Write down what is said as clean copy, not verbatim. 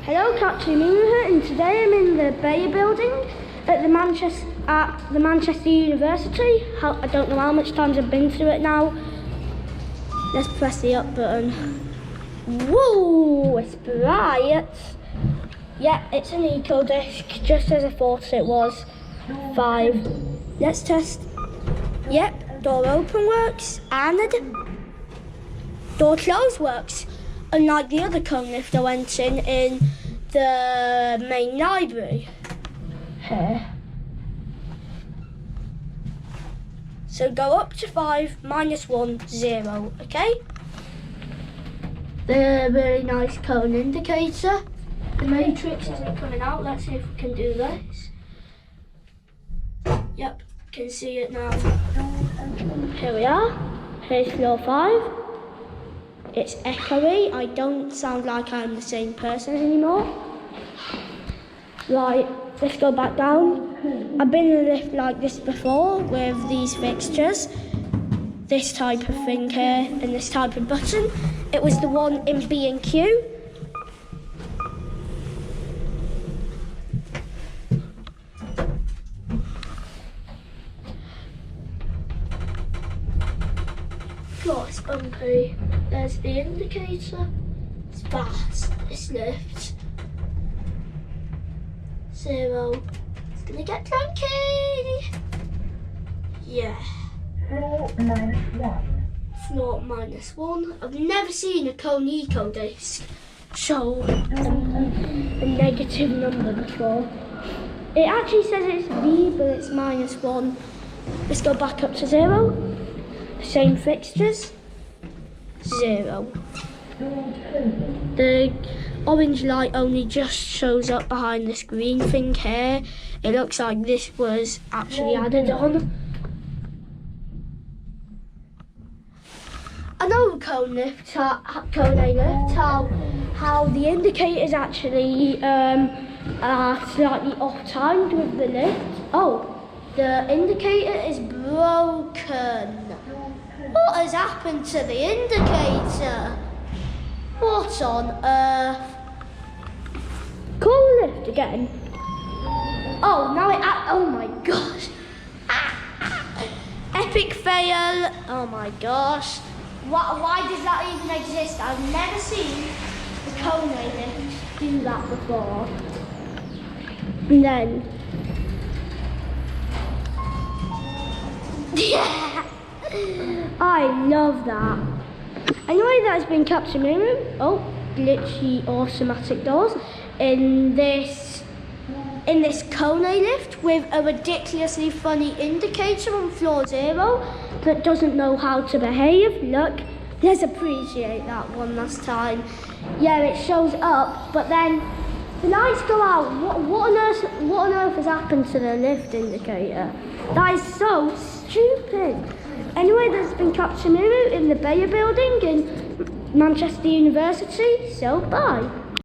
Hello, Captain here, and today I'm in the Beyer building at the Manchester University. I don't know how much times I've been through it now. Let's press the up button. Whoa, it's bright. Yeah, it's an ecodisc, just as I thought it was. 5. Let's test. Yep, door open works and door close works. Unlike the other cone lift I went in the main library here. So go up to 5, -1, 0, okay? The really nice cone indicator. The matrix isn't coming out. Let's see if we can do this. Yep, can see it now. Here we are. Here's floor 5. It's echoey. I don't sound like I'm the same person anymore. Right, let's go back down. I've been in a lift like this before with these fixtures. This type of thing here and this type of button. It was the one in B&Q. Oh, it's bumpy. There's the indicator. It's fast, this lift. 0. It's gonna get clunky. Yeah. Floor -1. Floor -1. I've never seen a Kone ecodisc show a negative number before. It actually says it's V, but it's -1. Let's go back up to 0. Same fixtures. 0. The orange light only just shows up behind this green thing here. It looks like this was actually added on. I know Kone lift, how the indicators actually are slightly off-timed with the lift. Oh, the indicator is broken. What has happened to the indicator? What on earth? Call the lift again. Oh, now oh my gosh. Epic fail. Oh my gosh. Why does that even exist? I've never seen the Kone lift do that before. And then, yeah. I love that. Anyway, that has been Captain Room. Oh, glitchy automatic doors in this Kone lift with a ridiculously funny indicator on floor 0 that doesn't know how to behave. Look, let's appreciate that one last time. Yeah, it shows up, but then the lights go out. What on earth has happened to the lift indicator? That is so stupid. Anyway, there's been Captain in the Beyer building in Manchester University, so bye.